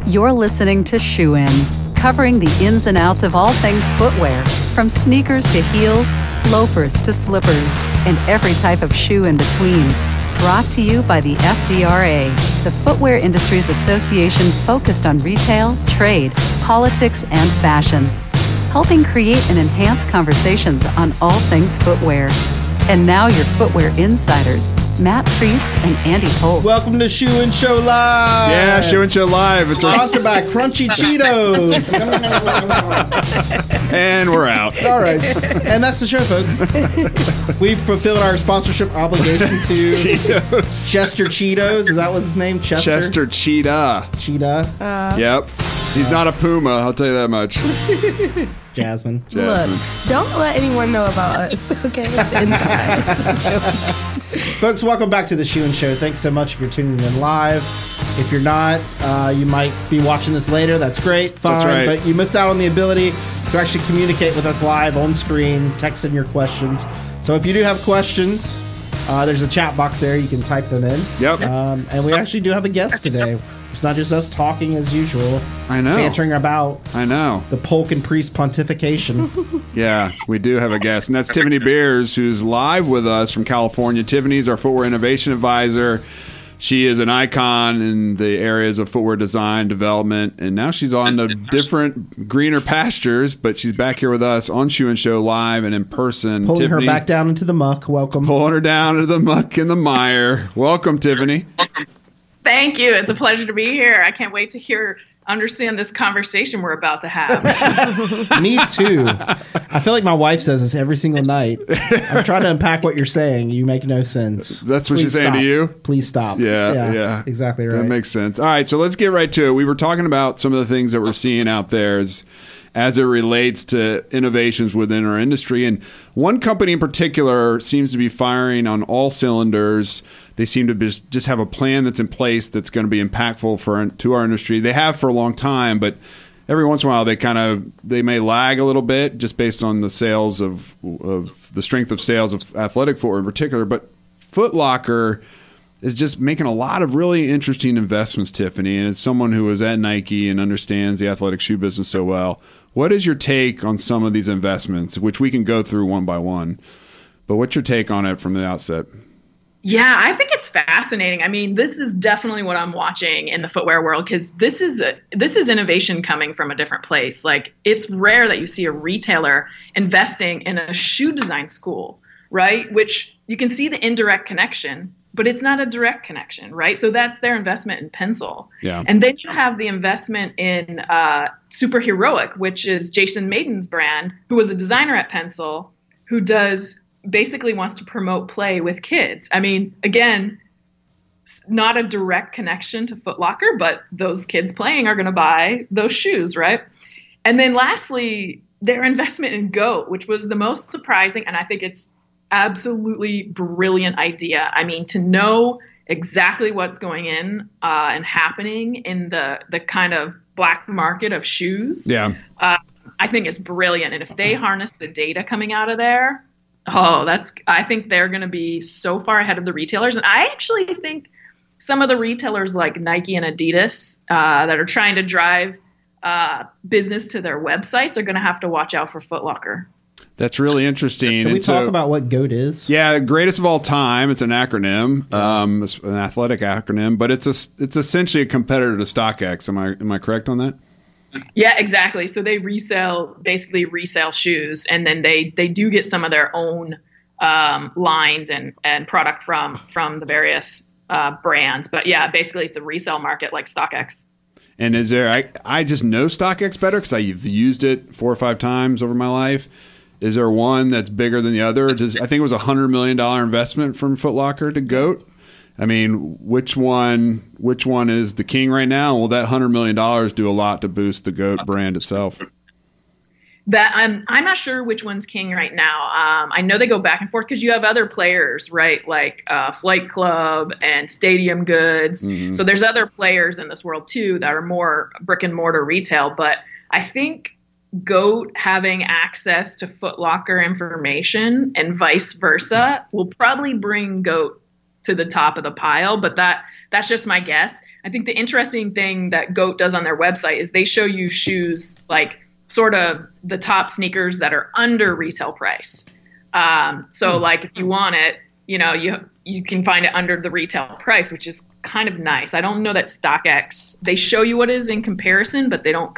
You're listening to Shoe In, covering the ins and outs of all things footwear, from sneakers to heels, loafers to slippers, and every type of shoe in between. Brought to you by the FDRA, the Footwear Industries Association focused on retail, trade, politics, and fashion, helping create and enhance conversations on all things footwear. And now your footwear insiders, Matt Priest and Andy Holt. Welcome to Shoe and Show Live. Yeah, Shoe and Show Live. It's sponsored by Crunchy Cheetos. And we're out. All right. And that's the show, folks. We've fulfilled our sponsorship obligation to Cheetos. Chester Cheetos. Is that what's his name? Chester Cheetah. Cheetah. Yep. He's not a puma, I'll tell you that much. Jasmine. Look, don't let anyone know about us, okay? It's inside. Folks, welcome back to the Shoe and Show. Thanks so much if you're tuning in live. If you're not, you might be watching this later. That's great. Fine. That's right. But you missed out on the ability to actually communicate with us live on screen, text in your questions. So if you do have questions, there's a chat box there. You can type them in. Yep. And we actually do have a guest today. It's not just us talking as usual. I know. Bantering about the Polk and Priest pontification. Yeah, we do have a guest, and that's Tiffany Beers, who's live with us from California. Tiffany's our Footwear Innovation Advisor. She is an icon in the areas of footwear design, development, and now she's on to different, greener pastures, but she's back here with us on Shoe and Show Live and in person. Pulling Tiffany, her back down into the muck. Welcome. Pulling her down into the muck and the mire. Welcome, Tiffany. Thank you. It's a pleasure to be here. I can't wait to understand this conversation we're about to have. Me too. I feel like my wife says this every single night. I'm trying to unpack what you're saying. You make no sense. That's what she's saying to you? Please stop. Yeah. Exactly right. That makes sense. All right, so let's get right to it. We were talking about some of the things that we're seeing out there as it relates to innovations within our industry. And one company in particular seems to be firing on all cylinders. They seem to just have a plan that's in place that's going to be impactful to our industry. They have for a long time, but every once in a while they may lag a little bit just based on the sales of the strength of sales of athletic footwear in particular. But Foot Locker is just making a lot of really interesting investments, Tiffany. And as someone who was at Nike and understands the athletic shoe business so well, what is your take on some of these investments, which we can go through one by one? But what's your take on it from the outset? Yeah, I think it's fascinating. I mean, this is definitely what I'm watching in the footwear world, because this is innovation coming from a different place. Like, it's rare that you see a retailer investing in a shoe design school, right? Which you can see the indirect connection, but it's not a direct connection, right? So that's their investment in pencil. Yeah. And then you have the investment in Super Heroic, which is Jason Mayden's brand, who was a designer at Pencil, who basically wants to promote play with kids. I mean, again, not a direct connection to Foot Locker, but those kids playing are going to buy those shoes, right? And then lastly, their investment in GOAT, which was the most surprising, and I think it's absolutely brilliant idea. I mean, to know exactly what's going in and happening in the kind of black market of shoes, I think it's brilliant. And if they harness the data coming out of there, I think they're going to be so far ahead of the retailers. And I actually think some of the retailers like Nike and Adidas that are trying to drive business to their websites are going to have to watch out for Foot Locker. That's really interesting. Can we talk about what GOAT is? Yeah, greatest of all time. It's an acronym, it's an athletic acronym, but it's essentially a competitor to StockX. Am I correct on that? Yeah, exactly. So they basically resell shoes, and then they do get some of their own lines and product from the various brands. But yeah, basically it's a resale market like StockX. And is there? I just know StockX better because I've used it 4 or 5 times over my life. Is there one that's bigger than the other? I think it was a $100 million investment from Foot Locker to GOAT. I mean, which one is the king right now? Will that $100 million do a lot to boost the GOAT brand itself? That I'm not sure which one's king right now. I know they go back and forth because you have other players, right? Like Flight Club and Stadium Goods. Mm-hmm. So there's other players in this world too that are more brick and mortar retail. But I think GOAT having access to Foot Locker information and vice versa will probably bring GOAT to the top of the pile, but that's just my guess. I think the interesting thing that GOAT does on their website is they show you shoes like sort of the top sneakers that are under retail price. So like if you want it, you can find it under the retail price, which is kind of nice. I don't know that StockX, they show you what it is in comparison, but they don't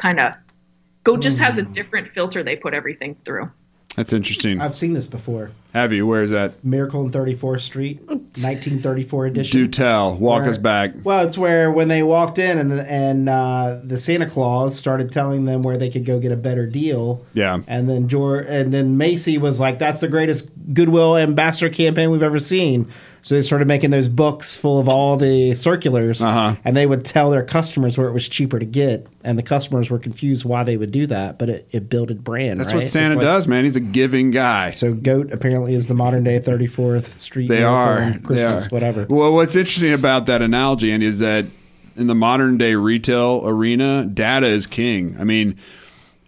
GOAT just has a different filter they put everything through. That's interesting. I've seen this before. Have you? Where is that? Miracle on 34th Street, 1934 edition. Do tell. Walk us back. Well, it's where when they walked in and the Santa Claus started telling them where they could go get a better deal. Yeah. And then Macy was like, "That's the greatest Goodwill ambassador campaign we've ever seen." So they started making those books full of all the circulars, and they would tell their customers where it was cheaper to get, and the customers were confused why they would do that, but it builded brand. That's right? what Santa does, man. He's a giving guy. So GOAT apparently is the modern day 34th Street. They are. Christmas, whatever. Well, what's interesting about that analogy, Andy, is that in the modern day retail arena, data is king. I mean,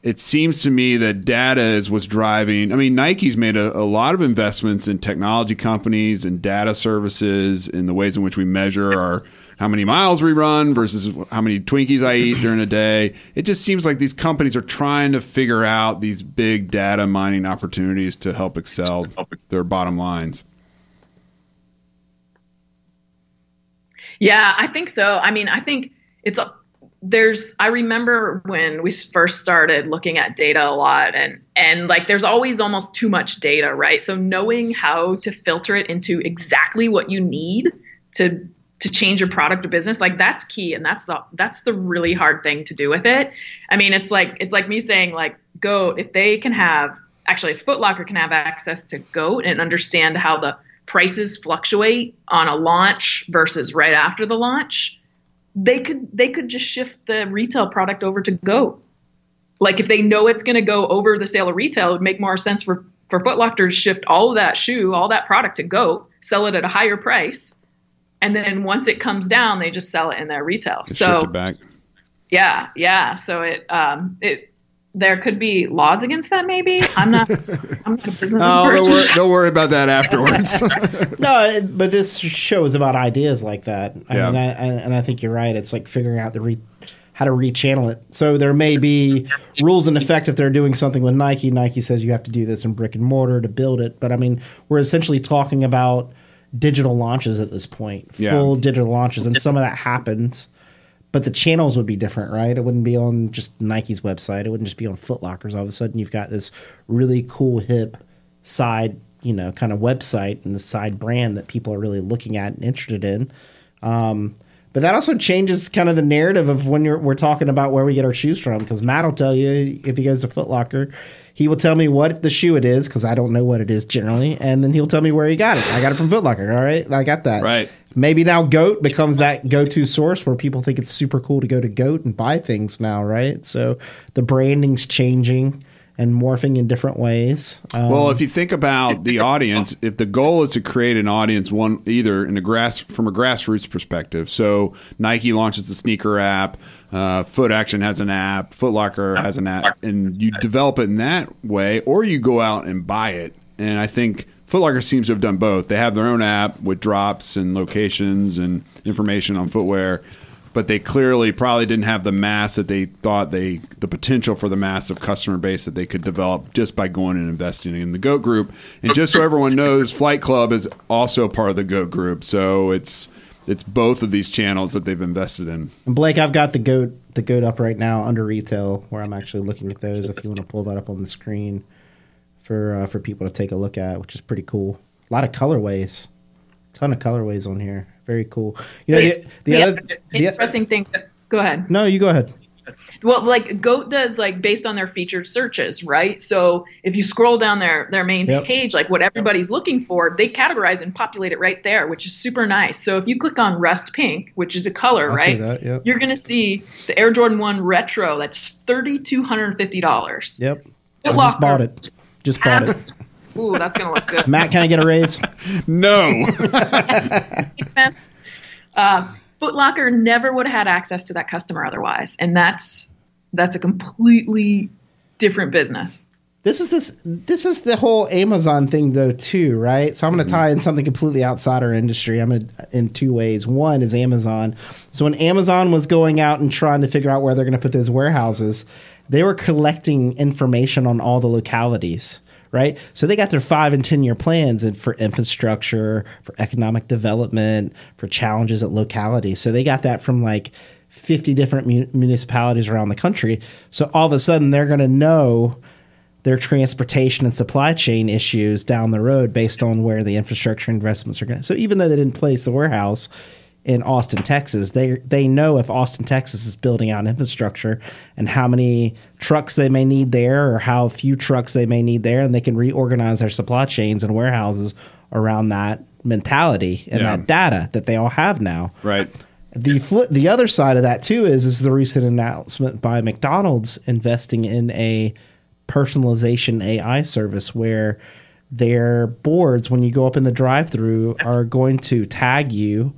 it seems to me that data is what's driving. I mean, Nike's made a lot of investments in technology companies and data services in the ways in which we measure how many miles we run versus how many Twinkies I eat during a day. It just seems like these companies are trying to figure out these big data mining opportunities to help excel their bottom lines. Yeah, I think so. I mean, I think I remember when we first started looking at data a lot and like there's always almost too much data, right? So knowing how to filter it into exactly what you need to change your product or business, like that's key. And that's the really hard thing to do with it. I mean, it's like me saying like GOAT, if they can if Foot Locker can have access to GOAT and understand how the prices fluctuate on a launch versus right after the launch, they could just shift the retail product over to GOAT. Like if they know it's going to go over the sale of retail, it would make more sense for Foot Locker to shift all of that all that product to GOAT, sell it at a higher price, and then once it comes down, they just sell it in their retail. Shift it back. Yeah. So there could be laws against that. Maybe I'm not a business person. Don't worry about that afterwards. No, but this show is about ideas like that. I think you're right. It's like figuring out how to rechannel it. So there may be rules in effect if they're doing something with Nike. Nike says you have to do this in brick and mortar to build it. But I mean, we're essentially talking about digital launches at this point, full digital launches, and some of that happens. But the channels would be different, right? It wouldn't be on just Nike's website. It wouldn't just be on Foot Locker's. All of a sudden, you've got this really cool, hip side, kind of website and the side brand that people are really looking at and interested in. But that also changes kind of the narrative of when we're talking about where we get our shoes from. Because Matt will tell you if he goes to Foot Locker, he will tell me what the shoe it is because I don't know what it is generally, and then he'll tell me where he got it. I got it from Foot Locker. All right, I got that. Right. Maybe now GOAT becomes that go-to source where people think it's super cool to go to GOAT and buy things now, right? So the branding's changing and morphing in different ways. Well, if you think about the audience, if the goal is to create an audience, either from a grassroots perspective, so Nike launches the sneaker app, Foot Action has an app, Foot Locker has an app, and you develop it in that way, or you go out and buy it. And I think Foot Locker seems to have done both. They have their own app with drops and locations and information on footwear, but they clearly probably didn't have the mass that they thought the potential for the massive customer base that they could develop just by going and investing in the GOAT group. And just so everyone knows, Flight Club is also part of the GOAT group. So it's both of these channels that they've invested in. And Blake, I've got the GOAT up right now under retail where I'm actually looking at those if you want to pull that up on the screen for people to take a look at, which is pretty cool. A lot of colorways. Ton of colorways on here. Very cool. The interesting thing. Go ahead. No, you go ahead. Well, like GOAT does, like based on their featured searches, right? So if you scroll down their main page, like what everybody's looking for, they categorize and populate it right there, which is super nice. So if you click on Rust Pink, which is a color, right? You're going to see the Air Jordan 1 Retro. That's $3,250. Yep. I just bought it. Ooh, that's going to look good. Matt, can I get a raise? No. Foot Locker never would have had access to that customer otherwise. And that's a completely different business. This is the whole Amazon thing though too, right? So I'm going to tie in something completely outside our industry. In two ways. One is Amazon. So when Amazon was going out and trying to figure out where they're going to put those warehouses, they were collecting information on all the localities, right? So they got their 5 and 10 year plans for infrastructure, for economic development, for challenges at localities. So they got that from like 50 different municipalities around the country. So all of a sudden they're going to know their transportation and supply chain issues down the road based on where the infrastructure investments are going. So even though they didn't place the warehouse in Austin, Texas, they know if Austin, Texas is building out infrastructure and how many trucks they may need there or how few trucks they may need there, and they can reorganize their supply chains and warehouses around that mentality and that data that they all have now. Right. The other side of that too is the recent announcement by McDonald's investing in a personalization AI service where their boards, when you go up in the drive-thru, are going to tag you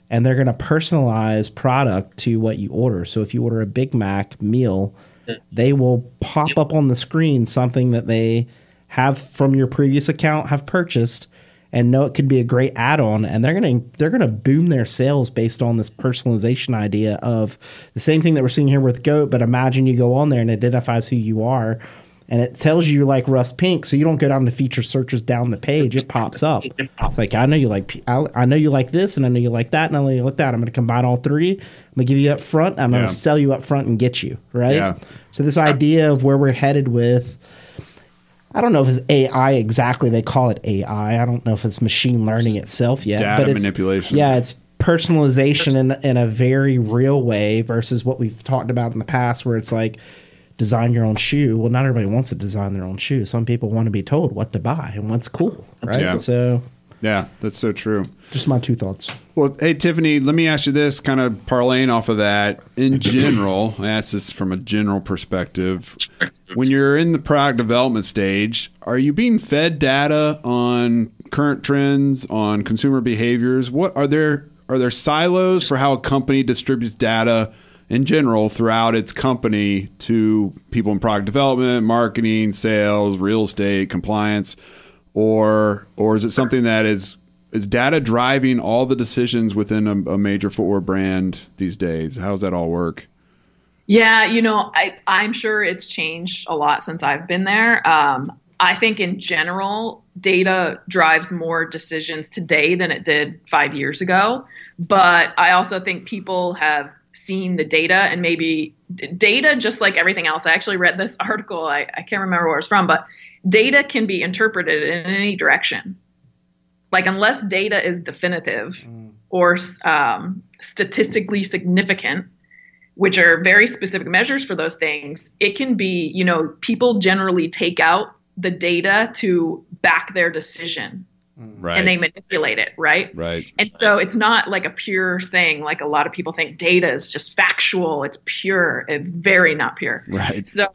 and they're going to personalize product to what you order. So if you order a Big Mac meal, they will pop up on the screen something that they have from your previous account have purchased and know it could be a great add-on, and they're going to boom their sales based on this personalization idea of the same thing that we're seeing here with Goat, but imagine you go on there and it identifies who you are. And it tells you like Rust Pink, so you don't go down to feature searches down the page. It pops up. It's like, I know you like this, and I know you like that, and I know you like that. I'm going to combine all three. I'm going to give you up front. I'm going to sell you up front and get you, right? Yeah. So this idea of where we're headed with, I don't know if it's AI exactly. They call it AI. I don't know if it's machine learning itself yet. Data but it's manipulation. Yeah, it's personalization in a very real way versus what we've talked about in the past where it's like, design your own shoe. Well, not everybody wants to design their own shoe. Some people want to be told what to buy and what's cool, right? Yeah. So, yeah, that's so true. Just my 2 thoughts. Well, hey, Tiffany, let me ask you this, kind of parlaying off of that. In general, I ask this from a general perspective. When you're in the product development stage, are you being fed data on current trends, on consumer behaviors? What are there silos for how a company distributes data in general throughout its company to people in product development, marketing, sales, real estate, compliance, or is it something that is data driving all the decisions within a major footwear brand these days? How does that all work? Yeah, I'm sure it's changed a lot since I've been there. I think in general, data drives more decisions today than it did 5 years ago. But I also think people have seen the data, and maybe data, just like everything else. I actually read this article. I can't remember where it's from, but data can be interpreted in any direction. Like unless data is definitive or statistically significant, which are very specific measures for those things, it can be, people generally take out the data to back their decision. Right. And they manipulate it, right? Right. And so it's not like a pure thing. Like a lot of people think data is just factual. It's pure. It's very not pure. Right. So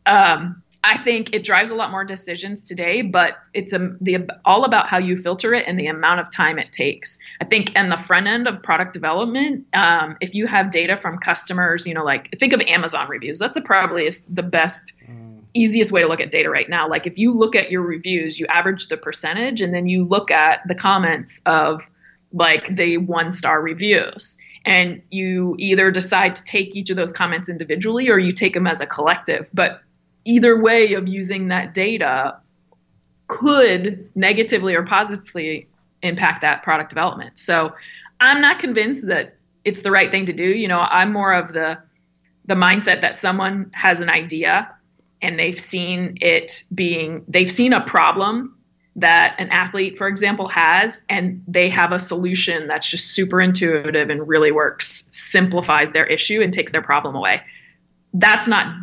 I think it drives a lot more decisions today, but it's all about how you filter it and the amount of time it takes. I think in the front end of product development, if you have data from customers, like think of Amazon reviews. That's probably the best easiest way to look at data right now. Like if you look at your reviews, you average the percentage and then you look at the comments of like the 1-star reviews, and you either decide to take each of those comments individually or you take them as a collective. But either way of using that data could negatively or positively impact that product development. So I'm not convinced that it's the right thing to do. I'm more of the mindset that someone has an idea and they've seen a problem that an athlete, for example, has, and they have a solution that's just super intuitive and really works, simplifies their issue and takes their problem away. That's not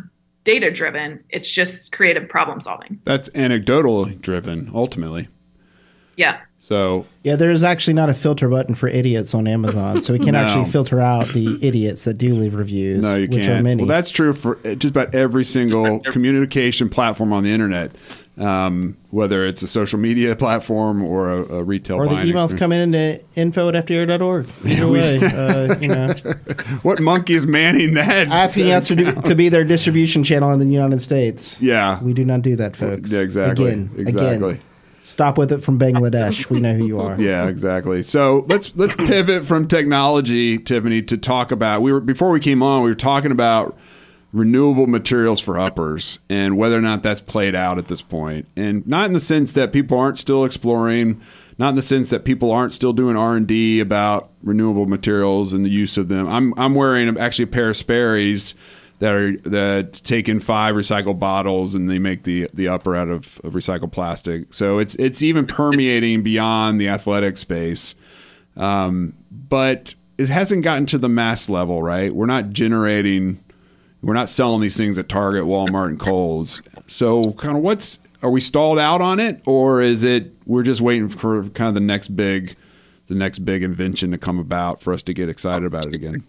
data driven. It's just creative problem solving. That's anecdotal driven, ultimately. Yeah. So there's actually not a filter button for idiots on Amazon, so we can actually filter out the idiots that do leave reviews. No, you which can't. Are many. Well, that's true for just about every single communication platform on the internet. whether it's a social media platform or a retail. Or the emails come in to info@fdra.org. Either way, What monkey is manning that? Asking us to be their distribution channel in the United States. Yeah. We do not do that, folks. Yeah, exactly. Again. Stop with it from Bangladesh. We know who you are. Yeah, exactly. So let's pivot from technology, Tiffany, to talk about. Before we came on, we were talking about renewable materials for uppers and whether or not that's played out at this point. And not in the sense that people aren't still exploring, not in the sense that people aren't still doing R&D about renewable materials and the use of them. I'm wearing actually a pair of Sperry's that take in 5 recycled bottles and they make the upper out of recycled plastic. So it's even permeating beyond the athletic space. But it hasn't gotten to the mass level, right? We're not selling these things at Target, Walmart, and Kohl's. So kind of are we stalled out on it, or is it we're just waiting for kind of the next big invention to come about for us to get excited about it again?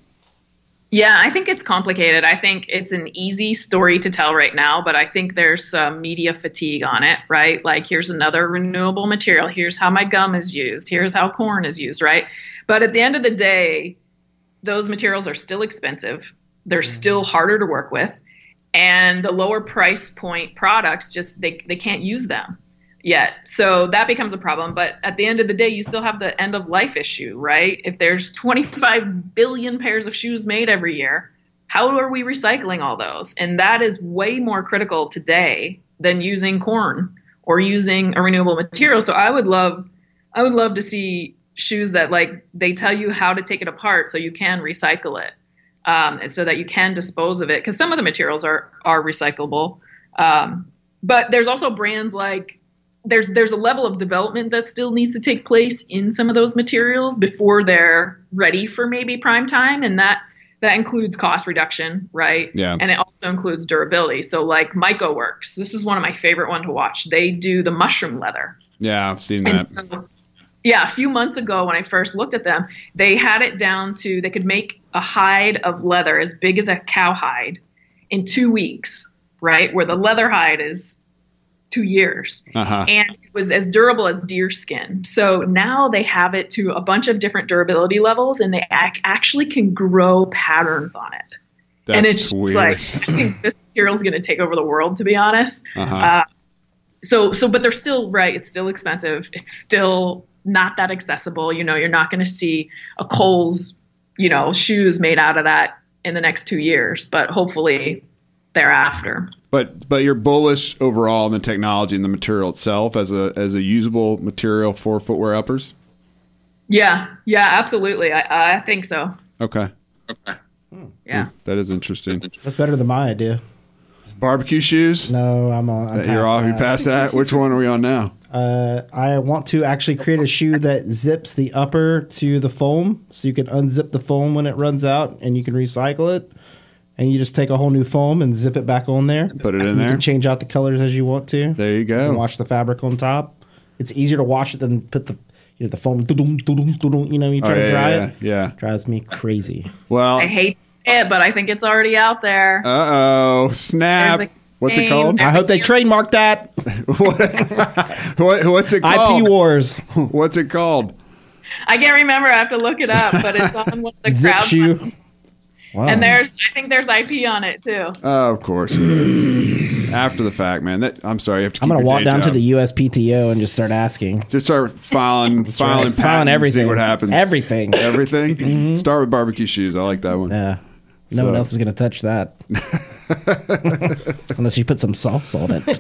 Yeah, I think it's complicated. I think it's an easy story to tell right now, but I think there's some media fatigue on it, right? Like, here's another renewable material. Here's how my gum is used. Here's how corn is used, right? But at the end of the day, those materials are still expensive. They're still harder to work with. And the lower price point products, just they can't use them yet. So that becomes a problem. But at the end of the day, you still have the end of life issue, right? If there's 25 billion pairs of shoes made every year, how are we recycling all those? And that is way more critical today than using corn or using a renewable material. So I would love to see shoes that, like, they tell you how to take it apart so you can recycle it, and so that you can dispose of it. Because some of the materials are recyclable. But there's also brands like, there's a level of development that still needs to take place in some of those materials before they're ready for maybe prime time. And that includes cost reduction, right? Yeah. And it also includes durability. So like MycoWorks, this is one of my favorite ones to watch. They do the mushroom leather. Yeah, I've seen that. So, yeah, a few months ago when I first looked at them, they had it down to they could make a hide of leather as big as a cow hide in 2 weeks, right? Where the leather hide is 2 years. And it was as durable as deer skin. So now they have it to a bunch of different durability levels, and they actually can grow patterns on it. That's and it's weird. Like, I think this material is going to take over the world, to be honest. But they're still, right, it's still expensive. It's still not that accessible. You're not going to see a Kohl's, shoes made out of that in the next 2 years, but hopefully thereafter. But you're bullish overall on the technology and the material itself as a usable material for footwear uppers? Yeah, absolutely. I think so. Okay. Yeah. That is interesting. That's better than my idea. Barbecue shoes? No, I'm You're off. You passed that? Which one are we on now? I want to actually create a shoe that zips the upper to the foam, so you can unzip the foam when it runs out, and you can recycle it. And you just take a whole new foam and zip it back on there. Put it in there. You can change out the colors as you want to. There you go. And wash the fabric on top. It's easier to wash it than put the the foam. You try to dry it. Yeah. Drives me crazy. Well, I hate it, but I think it's already out there. Snap. What's it called? I hope they trademark that. What's it called? IP Wars. What's it called? I can't remember. I have to look it up, but it's on one of the Zip crowd shoe. Wow. And I think there's IP on it too. Oh, of course it is. After the fact, man. I'm sorry. You have to keep I'm going to your walk day down job. to the USPTO and just start asking. Just start filing patents, everything. See what happens. Everything. Everything? Mm-hmm. Start with barbecue shoes. I like that one. Yeah. No one else is going to touch that. Unless you put some sauce on it. It's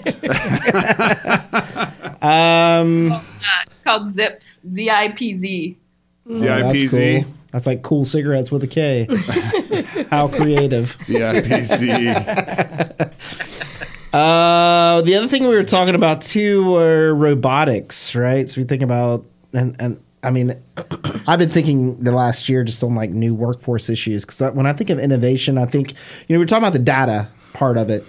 called Zips. ZIPZ. ZIPZ. Cool. That's like cool cigarettes with a K. How creative. ZIPZ. The other thing we were talking about too were robotics, right? So we think about, and I mean, I've been thinking the last year just on like new workforce issues, because when I think of innovation, I think, we're talking about the data part of it.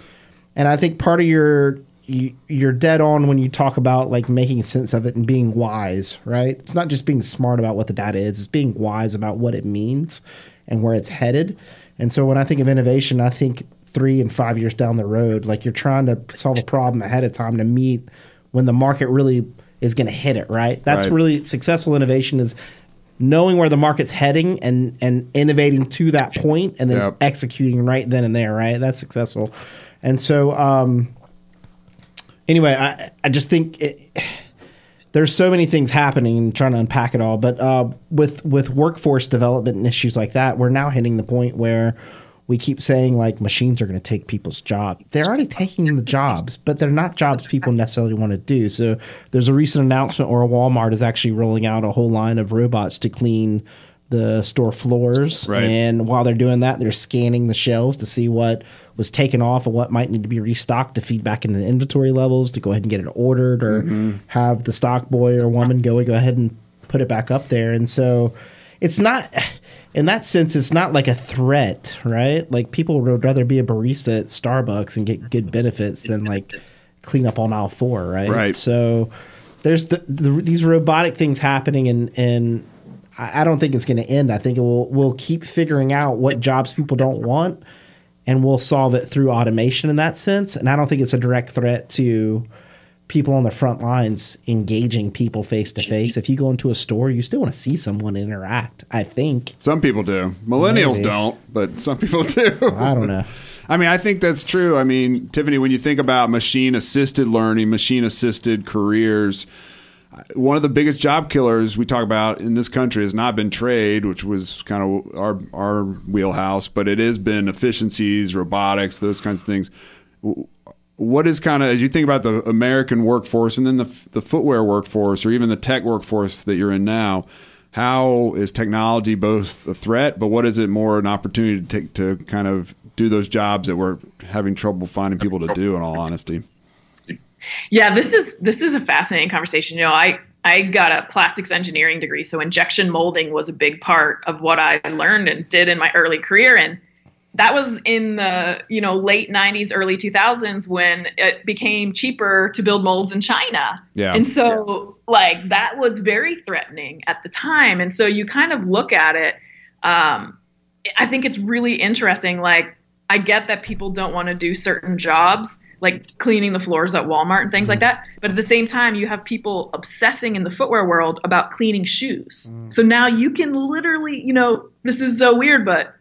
And I think part of you're dead on when you talk about like making sense of it and being wise, right? It's not just being smart about what the data is, it's being wise about what it means and where it's headed. And so when I think of innovation, I think 3 and 5 years down the road. Like you're trying to solve a problem ahead of time to meet when the market really is going to hit it, right? That's really successful innovation, is knowing where the market's heading and innovating to that point and then executing right then and there, right? That's successful. And so anyway, I just think there's so many things happening and trying to unpack it all. But with workforce development and issues like that, we're now hitting the point where we keep saying like machines are going to take people's jobs. They're already taking the jobs, but they're not jobs people necessarily want to do. So there's a recent announcement where Walmart is actually rolling out a whole line of robots to clean the store floors. Right. And while they're doing that, they're scanning the shelves to see what was taken off and what might need to be restocked to feed back into the inventory levels to go ahead and get it ordered, or have the stock boy or woman go ahead and put it back up there. And so it's not, in that sense, it's not like a threat, right? Like people would rather be a barista at Starbucks and get good benefits than like clean up on aisle 4, right? Right. So there's these robotic things happening, and I don't think it's going to end. I think we'll keep figuring out what jobs people don't want, and we'll solve it through automation in that sense. And I don't think it's a direct threat to people on the front lines engaging people face to face. If you go into a store, you still want to see someone interact, I think. Some people do. Millennials don't, but some people do. I don't know. I mean, I think that's true. I mean, Tiffany, when you think about machine-assisted learning, machine-assisted careers, one of the biggest job killers we talk about in this country has not been trade, which was kind of our wheelhouse, but it has been efficiencies, robotics, those kinds of things. What is kind of, as you think about the American workforce and then the footwear workforce or even the tech workforce that you're in now, how is technology both a threat, but what is it more an opportunity to kind of do those jobs that we're having trouble finding people to do, in all honesty? Yeah, this is a fascinating conversation. You know, I got a plastics engineering degree, so injection molding was a big part of what I learned and did in my early career. And that was in the, late 90s, early 2000s when it became cheaper to build molds in China. Yeah. And so like that was very threatening at the time. And so you kind of look at it. I think it's really interesting. Like I get that people don't want to do certain jobs, like cleaning the floors at Walmart and things like that. But at the same time, you have people obsessing in the footwear world about cleaning shoes. So now you can literally, this is so weird, but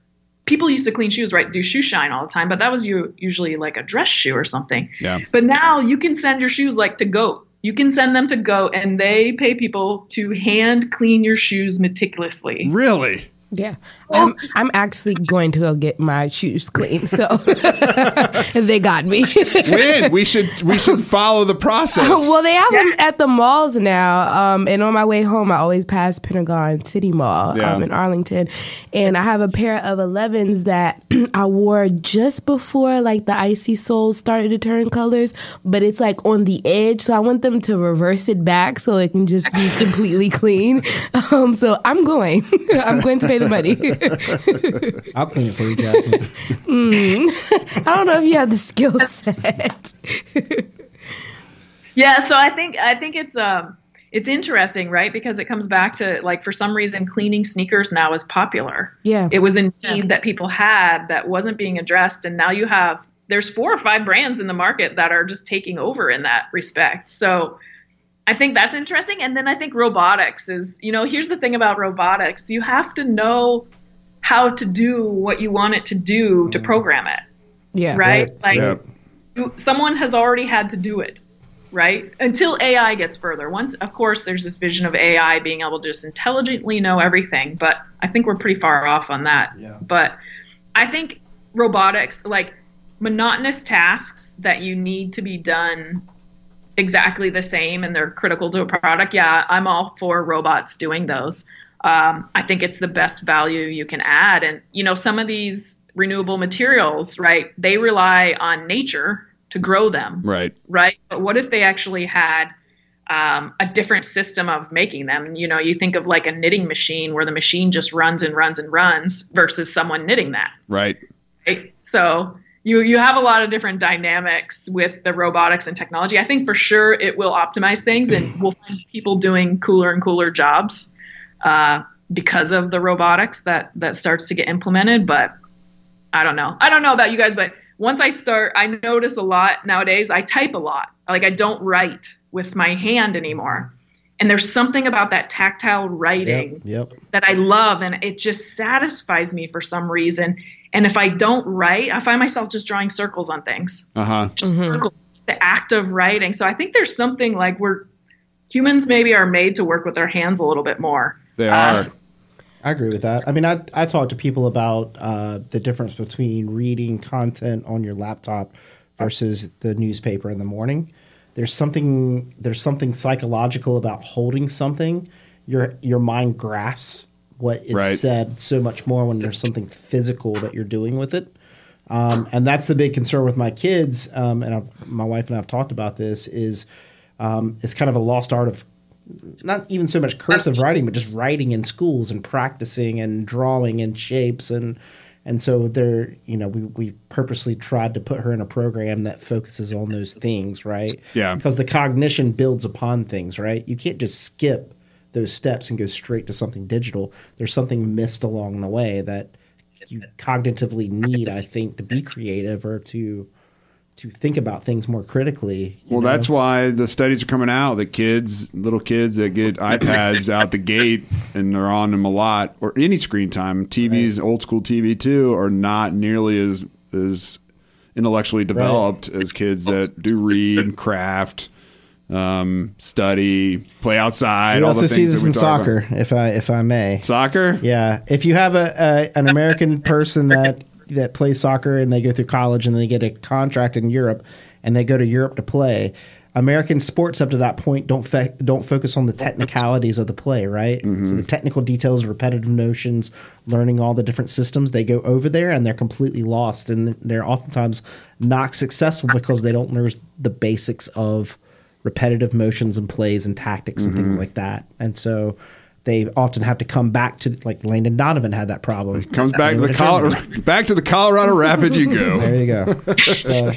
people used to clean shoes, right? Do shoe shine all the time, but that was usually like a dress shoe or something. Yeah. But now you can send your shoes like to GOAT. You can send them to GOAT, and they pay people to hand clean your shoes meticulously. Really? Yeah, I'm actually going to go get my shoes cleaned. So they got me. When we should follow the process. Well, they have them at the malls now. And on my way home, I always pass Pentagon City Mall in Arlington, and I have a pair of 11s that I wore just before like the icy soles started to turn colors, but it's like on the edge, so I want them to reverse it back so it can just be completely clean. So I'm going to pay the money. I'll clean it for you, Jasmine. I don't know if you have the skill set. Yeah, so I think it's interesting, right? Because it comes back to like for some reason cleaning sneakers now is popular. Yeah, it was a need that people had that wasn't being addressed, and now there's 4 or 5 brands in the market that are just taking over in that respect. So I think that's interesting. And then I think robotics is, here's the thing about robotics. You have to know how to do what you want it to do to program it. Yeah. Right? Someone has already had to do it, right? Until AI gets further. Once, of course, there's this vision of AI being able to just intelligently know everything, but I think we're pretty far off on that. Yeah. But I think robotics, like monotonous tasks that you need to be done exactly the same and they're critical to a product. Yeah, I'm all for robots doing those. I think it's the best value you can add. And, some of these renewable materials, right, they rely on nature to grow them. Right. Right. But what if they actually had a different system of making them? You think of like a knitting machine where the machine just runs and runs and runs versus someone knitting that. Right. Right. So you have a lot of different dynamics with the robotics and technology. I think for sure it will optimize things and we'll find people doing cooler and cooler jobs because of the robotics that starts to get implemented. But I don't know. I don't know about you guys, but once I notice a lot nowadays, I type a lot. Like I don't write with my hand anymore. And there's something about that tactile writing that I love, and it just satisfies me for some reason. And if I don't write, I find myself just drawing circles on things. Just circles. It's the act of writing. So I think there's something like humans maybe are made to work with their hands a little bit more. They are. I agree with that. I mean, I talk to people about the difference between reading content on your laptop versus the newspaper in the morning. There's something psychological about holding something. Your mind grasps what is said so much more when there's something physical that you're doing with it. And that's the big concern with my kids. And my wife and I have talked about this is it's kind of a lost art of not even so much cursive writing, but just writing in schools and practicing and drawing in shapes. And so there, we purposely tried to put her in a program that focuses on those things, right? Yeah. Because the cognition builds upon things, right? You can't just skip those steps and go straight to something digital. There's something missed along the way that you cognitively need, I think, to be creative or to think about things more critically. Well, that's why the studies are coming out that little kids that get iPads out the gate and they're on them a lot, or any screen time, TVs, old school TV too, are not nearly as intellectually developed as kids that do read, craft, study, play outside. We all also the see things this that we in talk soccer, about. if I may. Soccer? Yeah. If you have an American person that plays soccer and they go through college and they get a contract in Europe and they go to Europe to play, American sports up to that point don't focus on the technicalities of the play, right? So the technical details, repetitive notions, learning all the different systems, they go over there and they're completely lost, and they're oftentimes not successful because they don't learn the basics of repetitive motions and plays and tactics and things like that. And so they often have to come back to, like Landon Donovan had that problem. Comes back to the Colorado Rapids you go. There you go. So,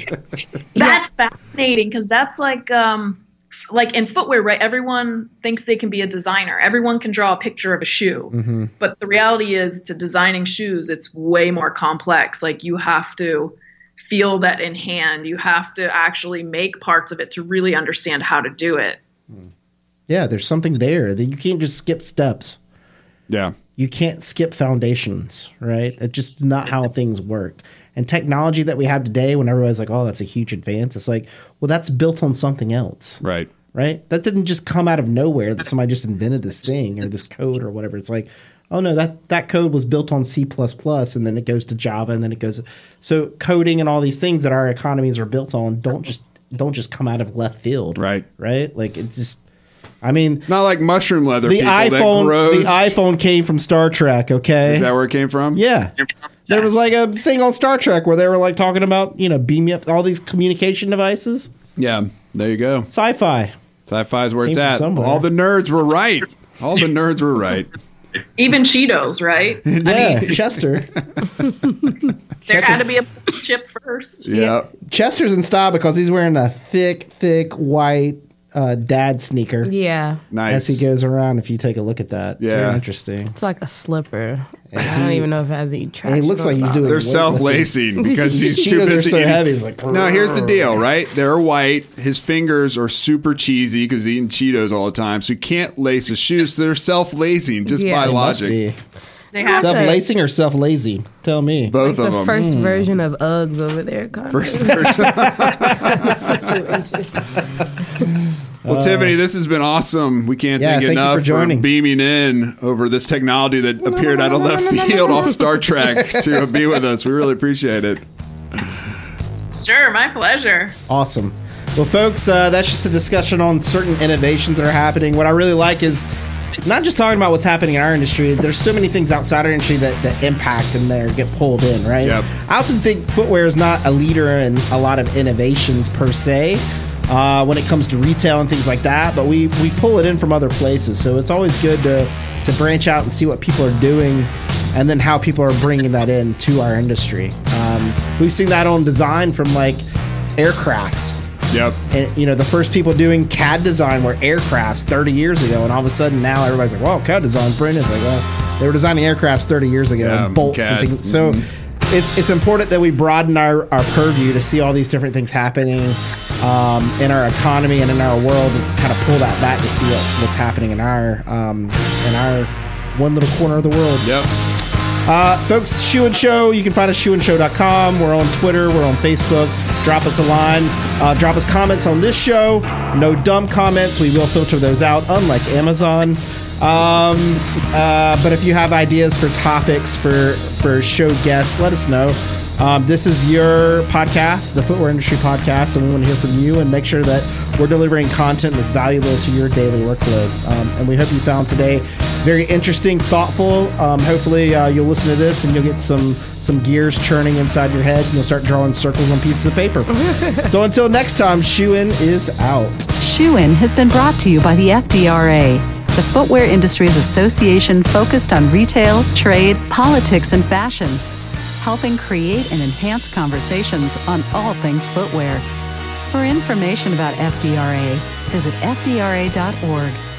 that's fascinating, because that's like in footwear, right? Everyone thinks they can be a designer. Everyone can draw a picture of a shoe. But the reality is, to designing shoes, it's way more complex. Like, you have to feel that in hand. You have to actually make parts of it to really understand how to do it. Yeah, there's something there that you can't just skip steps. Yeah. You can't skip foundations, right? It's just not how things work. And technology that we have today, when everybody's like, oh, that's a huge advance, it's like, well, that's built on something else. Right. Right? That didn't just come out of nowhere that somebody just invented this thing or this code or whatever. It's like, oh, no, that code was built on C++, and then it goes to Java, and then it goes. So coding and all these things that our economies are built on don't just come out of left field. Right. Right? Like, it's just, I mean, it's not like mushroom leather. The iPhone came from Star Trek. Okay, is that where it came from? Yeah, there was like a thing on Star Trek where they were like talking about beam me up all these communication devices. Yeah, there you go. Sci-fi. Sci-fi is where it's at. All the nerds were right. All the nerds were right. Even Cheetos, right? Yeah, Chester. There had to be a chip first. Yeah, Chester's in style because he's wearing a thick white dad sneaker. Yeah. Nice. As he goes around, if you take a look at that. It's very interesting. It's like a slipper. I don't even know if it has any traction. He looks like he's doing. They're self-lacing because he's too busy. So heavy. He's like, no, here's the deal, right? They're white. His fingers are super cheesy because he's eating Cheetos all the time. So he can't lace his shoes. So they're self-lacing just by logic. Self-lacing or self-lazy? Tell me. Both of them. The first version of Uggs over there. First version. Well, Tiffany, this has been awesome. We can't thank you enough for beaming in over this technology that appeared out of left field off Star Trek to be with us. We really appreciate it. Sure, my pleasure. Awesome. Well, folks, that's just a discussion on certain innovations that are happening. What I really like is not just talking about what's happening in our industry. There's so many things outside our industry that impact and get pulled in, right? Yep. I often think footwear is not a leader in a lot of innovations per se. When it comes to retail and things like that, but we pull it in from other places. So it's always good to branch out and see what people are doing and then how people are bringing that in to our industry. We've seen that on design from like aircrafts. Yep. And, the first people doing CAD design were aircrafts 30 years ago. And all of a sudden now everybody's like, well, CAD design's brand is like, well, they were designing aircrafts 30 years ago and bolts and things. So it's important that we broaden our purview to see all these different things happening in our economy and in our world, and kind of pull that back to see what's happening in our one little corner of the world. Yep. Folks, Shoe and Show, you can find us shoeandshow.com. We're on Twitter, we're on Facebook. Drop us a line. Drop us comments on this show. No dumb comments. We will filter those out, unlike Amazon. But if you have ideas for topics for show guests, let us know. This is your podcast, the Footwear Industry Podcast, and we want to hear from you and make sure that we're delivering content that's valuable to your daily workload. And we hope you found today very interesting, thoughtful. Hopefully you'll listen to this and you'll get some gears churning inside your head. You'll start drawing circles on pieces of paper. So until next time, Shoe-In is out. Shoe-In has been brought to you by the FDRA, the Footwear Industries Association focused on retail, trade, politics, and fashion, helping create and enhance conversations on all things footwear. For information about FDRA, visit fdra.org.